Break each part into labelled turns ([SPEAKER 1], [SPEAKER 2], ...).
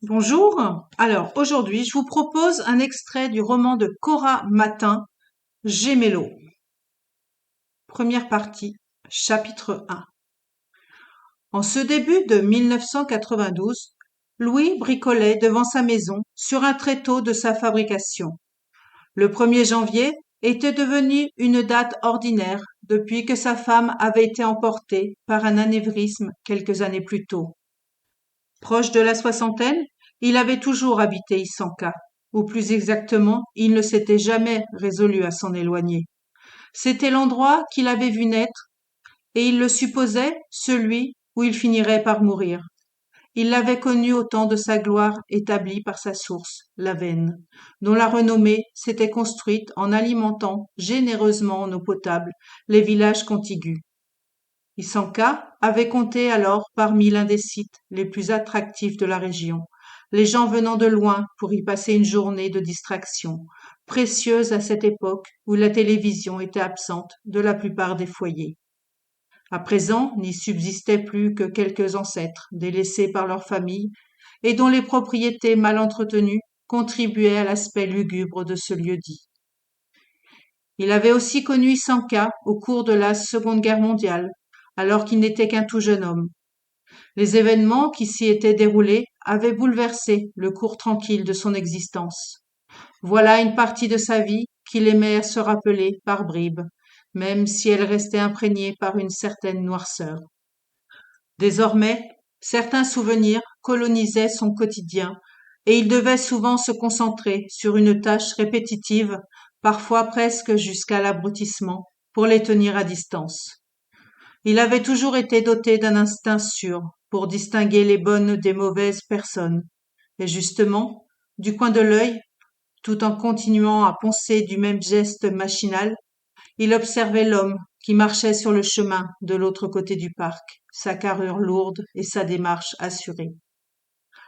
[SPEAKER 1] Bonjour. Alors, aujourd'hui, je vous propose un extrait du roman de Cora Matin, Gémello. Première partie, chapitre 1. En ce début de 1992, Louis bricolait devant sa maison sur un tréteau de sa fabrication. Le 1er janvier était devenu une date ordinaire depuis que sa femme avait été emportée par un anévrisme quelques années plus tôt. Proche de la soixantaine, il avait toujours habité Isanka, ou plus exactement, il ne s'était jamais résolu à s'en éloigner. C'était l'endroit qu'il avait vu naître, et il le supposait celui où il finirait par mourir. Il l'avait connu au temps de sa gloire établie par sa source, la Veine, dont la renommée s'était construite en alimentant généreusement en eau potable les villages contigus. Isanka avait compté alors parmi l'un des sites les plus attractifs de la région, les gens venant de loin pour y passer une journée de distraction, précieuse à cette époque où la télévision était absente de la plupart des foyers. À présent, n'y subsistaient plus que quelques ancêtres délaissés par leurs familles et dont les propriétés mal entretenues contribuaient à l'aspect lugubre de ce lieu-dit. Il avait aussi connu Isanka au cours de la Seconde Guerre mondiale, alors qu'il n'était qu'un tout jeune homme. Les événements qui s'y étaient déroulés avaient bouleversé le cours tranquille de son existence. Voilà une partie de sa vie qu'il aimait se rappeler par bribes, même si elle restait imprégnée par une certaine noirceur. Désormais, certains souvenirs colonisaient son quotidien, et il devait souvent se concentrer sur une tâche répétitive, parfois presque jusqu'à l'abrutissement, pour les tenir à distance. Il avait toujours été doté d'un instinct sûr pour distinguer les bonnes des mauvaises personnes, et justement, du coin de l'œil, tout en continuant à poncer du même geste machinal, il observait l'homme qui marchait sur le chemin de l'autre côté du parc, sa carrure lourde et sa démarche assurée.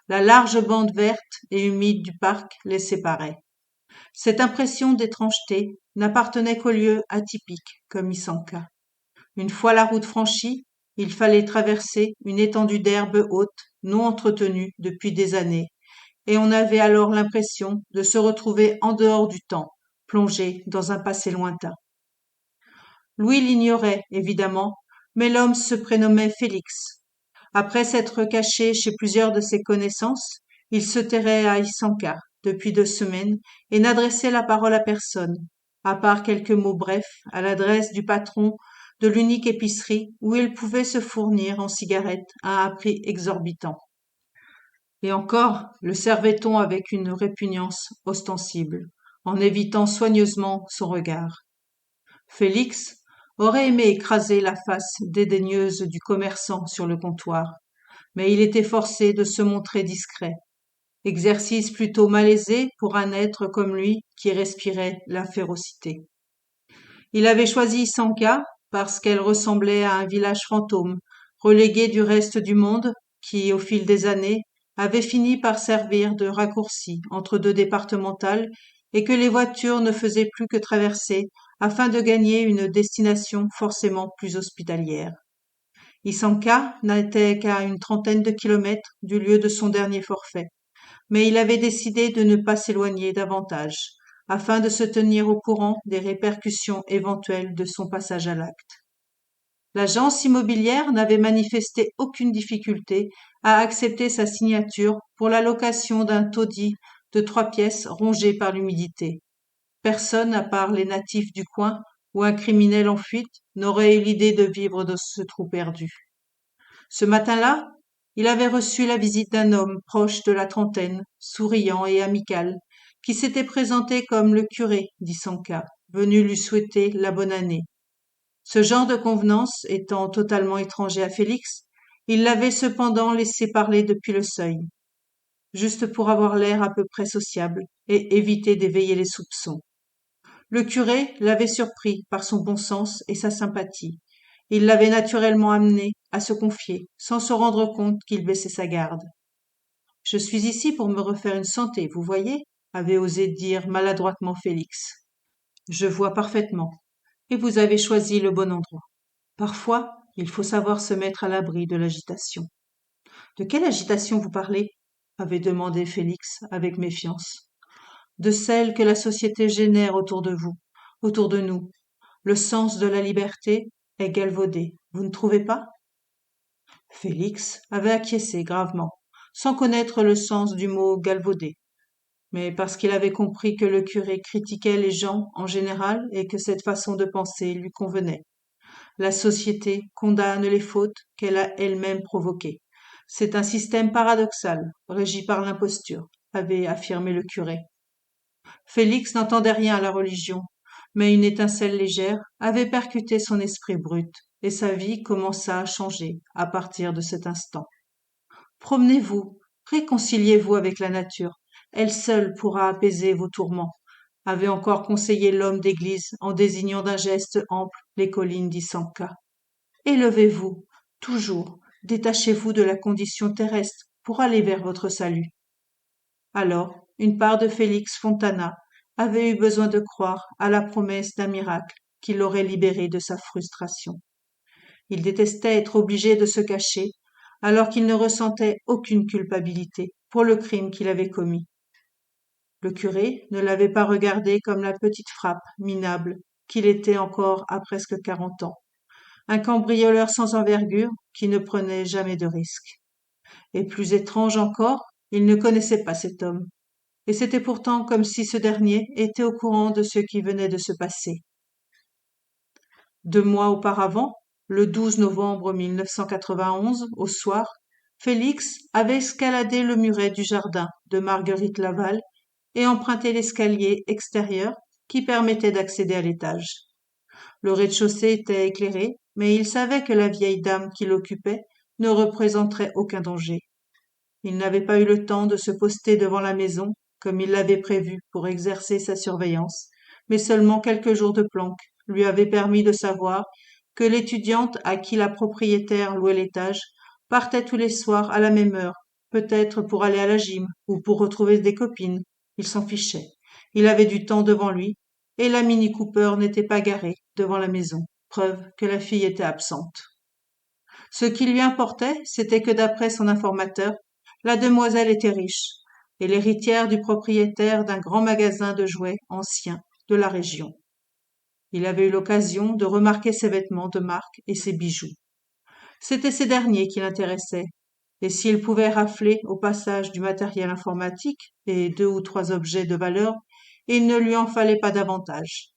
[SPEAKER 1] La large bande verte et humide du parc les séparait. Cette impression d'étrangeté n'appartenait qu'au lieu atypique comme Isanka. Une fois la route franchie, il fallait traverser une étendue d'herbe haute, non entretenue depuis des années, et on avait alors l'impression de se retrouver en dehors du temps, plongé dans un passé lointain. Louis l'ignorait, évidemment, mais l'homme se prénommait Félix. Après s'être caché chez plusieurs de ses connaissances, il se terrait à Isanka depuis 2 semaines et n'adressait la parole à personne, à part quelques mots brefs à l'adresse du patron de l'unique épicerie où il pouvait se fournir en cigarettes à un prix exorbitant. Et encore le servait-on avec une répugnance ostensible, en évitant soigneusement son regard. Félix aurait aimé écraser la face dédaigneuse du commerçant sur le comptoir, mais il était forcé de se montrer discret, exercice plutôt malaisé pour un être comme lui qui respirait la férocité. Il avait choisi Sanka parce qu'elle ressemblait à un village fantôme, relégué du reste du monde, qui, au fil des années, avait fini par servir de raccourci entre deux départementales et que les voitures ne faisaient plus que traverser afin de gagner une destination forcément plus hospitalière. Isanka n'était qu'à une trentaine de kilomètres du lieu de son dernier forfait, mais il avait décidé de ne pas s'éloigner davantage, afin de se tenir au courant des répercussions éventuelles de son passage à l'acte. L'agence immobilière n'avait manifesté aucune difficulté à accepter sa signature pour la location d'un taudis de 3 pièces rongé par l'humidité. Personne, à part les natifs du coin ou un criminel en fuite, n'aurait eu l'idée de vivre dans ce trou perdu. Ce matin-là, il avait reçu la visite d'un homme proche de la trentaine, souriant et amical, qui s'était présenté comme le curé d'Isanka, venu lui souhaiter la bonne année. Ce genre de convenance étant totalement étranger à Félix, il l'avait cependant laissé parler depuis le seuil, juste pour avoir l'air à peu près sociable et éviter d'éveiller les soupçons. Le curé l'avait surpris par son bon sens et sa sympathie. Il l'avait naturellement amené à se confier, sans se rendre compte qu'il baissait sa garde. Je suis ici pour me refaire une santé, vous voyez, avait osé dire maladroitement Félix. Je vois parfaitement. Et vous avez choisi le bon endroit. Parfois, il faut savoir se mettre à l'abri de l'agitation. De quelle agitation vous parlez? avait demandé Félix avec méfiance. De celle que la société génère autour de vous, autour de nous. Le sens de la liberté est galvaudé, vous ne trouvez pas? Félix avait acquiescé gravement, sans connaître le sens du mot galvaudé, mais parce qu'il avait compris que le curé critiquait les gens en général et que cette façon de penser lui convenait. La société condamne les fautes qu'elle a elle-même provoquées. C'est un système paradoxal, régi par l'imposture, avait affirmé le curé. Félix n'entendait rien à la religion, mais une étincelle légère avait percuté son esprit brut, et sa vie commença à changer à partir de cet instant. Promenez-vous, réconciliez-vous avec la nature, elle seule pourra apaiser vos tourments, avait encore conseillé l'homme d'église en désignant d'un geste ample les collines d'Isanka. Élevez-vous, toujours, détachez-vous de la condition terrestre pour aller vers votre salut. Alors, une part de Félix Fontana avait eu besoin de croire à la promesse d'un miracle qui l'aurait libéré de sa frustration. Il détestait être obligé de se cacher, alors qu'il ne ressentait aucune culpabilité pour le crime qu'il avait commis. Le curé ne l'avait pas regardé comme la petite frappe minable qu'il était encore à presque 40 ans, un cambrioleur sans envergure qui ne prenait jamais de risques. Et plus étrange encore, il ne connaissait pas cet homme, et c'était pourtant comme si ce dernier était au courant de ce qui venait de se passer. 2 mois auparavant, le 12 novembre 1991, au soir, Félix avait escaladé le muret du jardin de Marguerite Laval et emprunté l'escalier extérieur qui permettait d'accéder à l'étage. Le rez-de-chaussée était éclairé, mais il savait que la vieille dame qui l'occupait ne représenterait aucun danger. Il n'avait pas eu le temps de se poster devant la maison, comme il l'avait prévu pour exercer sa surveillance, mais seulement quelques jours de planque lui avaient permis de savoir que l'étudiante à qui la propriétaire louait l'étage partait tous les soirs à la même heure, peut-être pour aller à la gym ou pour retrouver des copines. Il s'en fichait. Il avait du temps devant lui, et la Mini Cooper n'était pas garée devant la maison, preuve que la fille était absente. Ce qui lui importait, c'était que d'après son informateur, la demoiselle était riche et l'héritière du propriétaire d'un grand magasin de jouets anciens de la région. Il avait eu l'occasion de remarquer ses vêtements de marque et ses bijoux. C'étaient ces derniers qui l'intéressaient, et s'il pouvait rafler au passage du matériel informatique et 2 ou 3 objets de valeur, il ne lui en fallait pas davantage.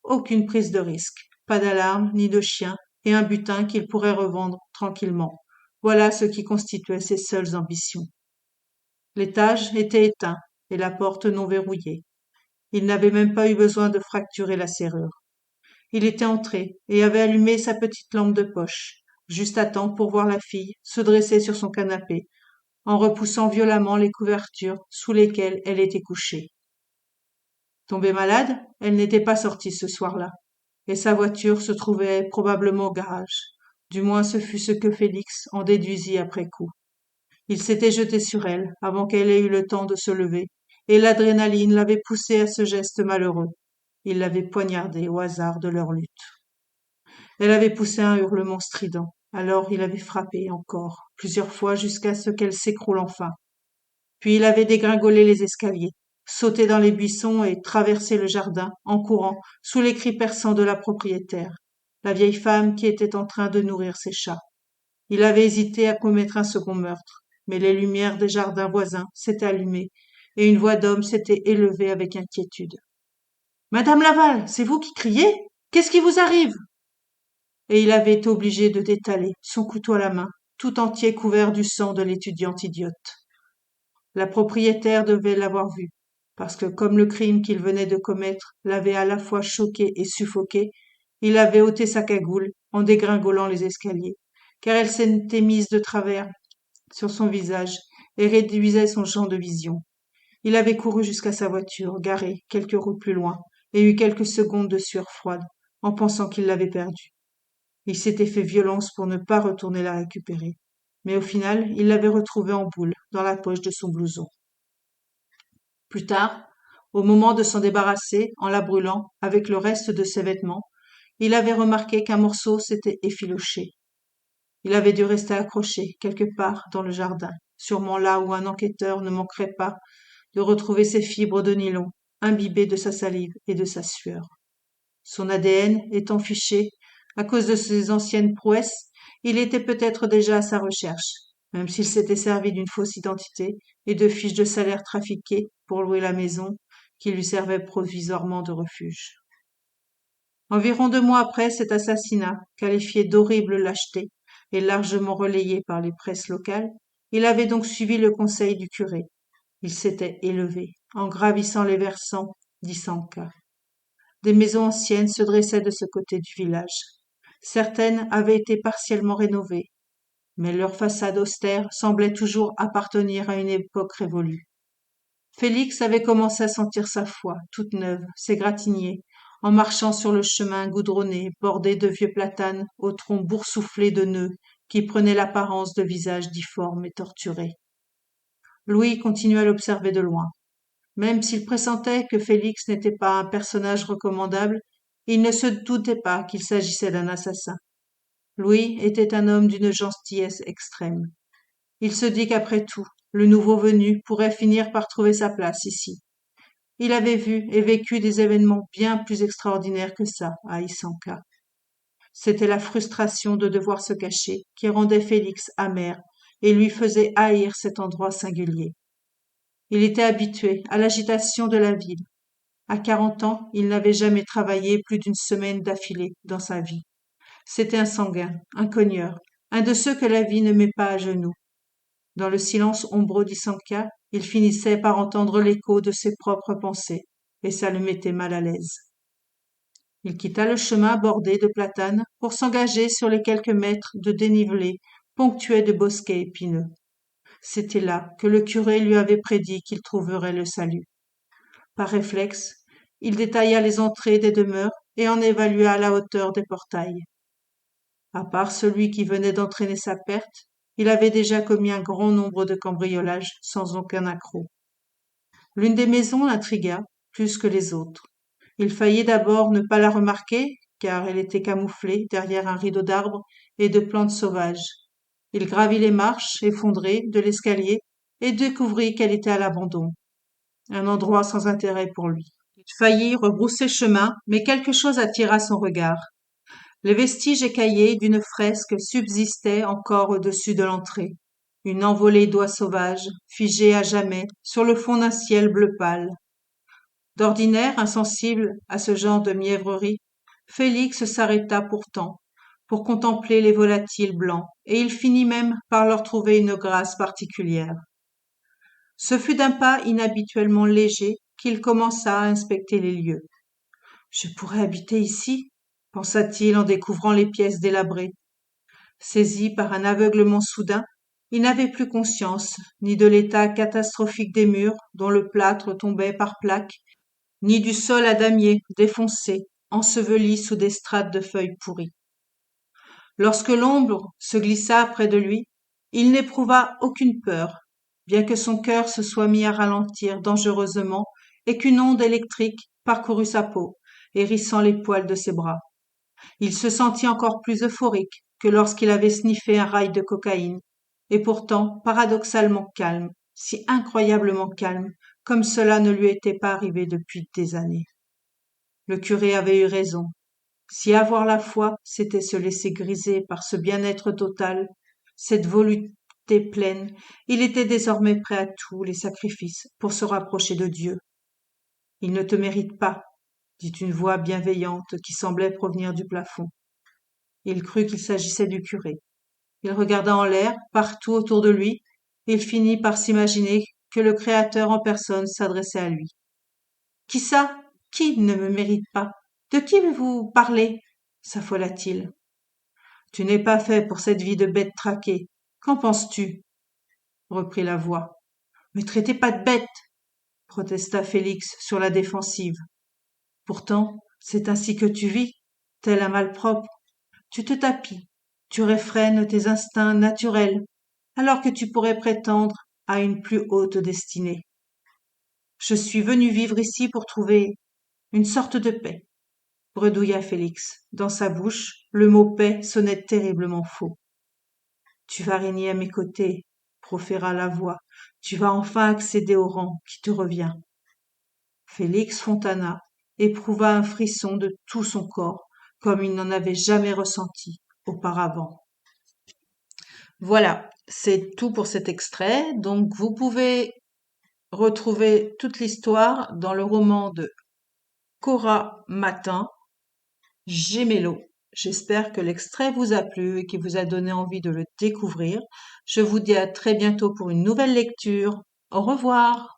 [SPEAKER 1] Aucune prise de risque, pas d'alarme ni de chien, et un butin qu'il pourrait revendre tranquillement. Voilà ce qui constituait ses seules ambitions. L'étage était éteint et la porte non verrouillée. Il n'avait même pas eu besoin de fracturer la serrure. Il était entré et avait allumé sa petite lampe de poche, juste à temps pour voir la fille se dresser sur son canapé, en repoussant violemment les couvertures sous lesquelles elle était couchée. Tombée malade, elle n'était pas sortie ce soir-là, et sa voiture se trouvait probablement au garage. Du moins ce fut ce que Félix en déduisit après coup. Il s'était jeté sur elle avant qu'elle ait eu le temps de se lever, et l'adrénaline l'avait poussé à ce geste malheureux. Il l'avait poignardée au hasard de leur lutte. Elle avait poussé un hurlement strident. Alors il avait frappé encore, plusieurs fois jusqu'à ce qu'elle s'écroule enfin. Puis il avait dégringolé les escaliers, sauté dans les buissons et traversé le jardin, en courant, sous les cris perçants de la propriétaire, la vieille femme qui était en train de nourrir ses chats. Il avait hésité à commettre un second meurtre, mais les lumières des jardins voisins s'étaient allumées, et une voix d'homme s'était élevée avec inquiétude. « Madame Laval, c'est vous qui criez? Qu'est-ce qui vous arrive ?» Et il avait été obligé de détaler, son couteau à la main, tout entier couvert du sang de l'étudiante idiote. La propriétaire devait l'avoir vu, parce que comme le crime qu'il venait de commettre l'avait à la fois choqué et suffoqué, il avait ôté sa cagoule en dégringolant les escaliers, car elle s'était mise de travers sur son visage et réduisait son champ de vision. Il avait couru jusqu'à sa voiture, garée quelques rues plus loin, et eut quelques secondes de sueur froide, en pensant qu'il l'avait perdue. Il s'était fait violence pour ne pas retourner la récupérer, mais au final, il l'avait retrouvée en boule dans la poche de son blouson. Plus tard, au moment de s'en débarrasser en la brûlant avec le reste de ses vêtements, il avait remarqué qu'un morceau s'était effiloché. Il avait dû rester accroché quelque part dans le jardin, sûrement là où un enquêteur ne manquerait pas de retrouver ces fibres de nylon, imbibées de sa salive et de sa sueur. Son ADN étant fiché, à cause de ses anciennes prouesses, il était peut-être déjà à sa recherche, même s'il s'était servi d'une fausse identité et de fiches de salaire trafiquées pour louer la maison qui lui servait provisoirement de refuge. Environ 2 mois après cet assassinat, qualifié d'horrible lâcheté et largement relayé par les presses locales, il avait donc suivi le conseil du curé. Il s'était élevé, en gravissant les versants d'Isanka. Des maisons anciennes se dressaient de ce côté du village. Certaines avaient été partiellement rénovées, mais leur façade austère semblait toujours appartenir à une époque révolue. Félix avait commencé à sentir sa foi, toute neuve, s'égratigner, en marchant sur le chemin goudronné, bordé de vieux platanes, au tronc boursouflé de nœuds, qui prenaient l'apparence de visages difformes et torturés. Louis continuait à l'observer de loin. Même s'il pressentait que Félix n'était pas un personnage recommandable, il ne se doutait pas qu'il s'agissait d'un assassin. Louis était un homme d'une gentillesse extrême. Il se dit qu'après tout, le nouveau venu pourrait finir par trouver sa place ici. Il avait vu et vécu des événements bien plus extraordinaires que ça à Isanka. C'était la frustration de devoir se cacher qui rendait Félix amer et lui faisait haïr cet endroit singulier. Il était habitué à l'agitation de la ville. À 40 ans, il n'avait jamais travaillé plus d'une semaine d'affilée dans sa vie. C'était un sanguin, un cogneur, un de ceux que la vie ne met pas à genoux. Dans le silence ombreux d'Isanka, il finissait par entendre l'écho de ses propres pensées, et ça le mettait mal à l'aise. Il quitta le chemin bordé de platanes pour s'engager sur les quelques mètres de dénivelé ponctués de bosquets épineux. C'était là que le curé lui avait prédit qu'il trouverait le salut. Par réflexe, il détailla les entrées des demeures et en évalua la hauteur des portails. À part celui qui venait d'entraîner sa perte, il avait déjà commis un grand nombre de cambriolages sans aucun accroc. L'une des maisons l'intrigua plus que les autres. Il faillit d'abord ne pas la remarquer, car elle était camouflée derrière un rideau d'arbres et de plantes sauvages. Il gravit les marches effondrées de l'escalier et découvrit qu'elle était à l'abandon, un endroit sans intérêt pour lui. Il faillit rebrousser chemin, mais quelque chose attira son regard. Les vestiges écaillés d'une fresque subsistaient encore au-dessus de l'entrée. Une envolée d'oies sauvages, figée à jamais sur le fond d'un ciel bleu pâle. D'ordinaire insensible à ce genre de mièvrerie, Félix s'arrêta pourtant pour contempler les volatiles blancs, et il finit même par leur trouver une grâce particulière. Ce fut d'un pas inhabituellement léger qu'il commença à inspecter les lieux. Je pourrais habiter ici, pensa-t-il en découvrant les pièces délabrées. Saisi par un aveuglement soudain, il n'avait plus conscience ni de l'état catastrophique des murs dont le plâtre tombait par plaques, ni du sol à damier défoncé, enseveli sous des strates de feuilles pourries. Lorsque l'ombre se glissa près de lui, il n'éprouva aucune peur, bien que son cœur se soit mis à ralentir dangereusement et qu'une onde électrique parcourut sa peau, hérissant les poils de ses bras. Il se sentit encore plus euphorique que lorsqu'il avait sniffé un rail de cocaïne, et pourtant paradoxalement calme, si incroyablement calme, comme cela ne lui était pas arrivé depuis des années. Le curé avait eu raison. Si avoir la foi, c'était se laisser griser par ce bien-être total, cette volupté pleine, il était désormais prêt à tous les sacrifices pour se rapprocher de Dieu. Il ne te mérite pas, dit une voix bienveillante qui semblait provenir du plafond. Il crut qu'il s'agissait du curé. Il regarda en l'air, partout autour de lui, et il finit par s'imaginer que le Créateur en personne s'adressait à lui. Qui ça? Qui ne me mérite pas? De qui vous parlez? S'affola-t-il. Tu n'es pas fait pour cette vie de bête traquée. Qu'en penses-tu? Reprit la voix. Me traitez pas de bête, protesta Félix sur la défensive. Pourtant, c'est ainsi que tu vis, tel un malpropre. Tu te tapis, tu réfrènes tes instincts naturels, alors que tu pourrais prétendre à une plus haute destinée. Je suis venu vivre ici pour trouver une sorte de paix, bredouilla Félix. Dans sa bouche, le mot paix sonnait terriblement faux. Tu vas régner à mes côtés, proféra la voix. Tu vas enfin accéder au rang qui te revient. Félix Fontana éprouva un frisson de tout son corps, comme il n'en avait jamais ressenti auparavant. Voilà, c'est tout pour cet extrait. Donc, vous pouvez retrouver toute l'histoire dans le roman de Cora Matin, Gemello. J'espère que l'extrait vous a plu et qu'il vous a donné envie de le découvrir. Je vous dis à très bientôt pour une nouvelle lecture. Au revoir.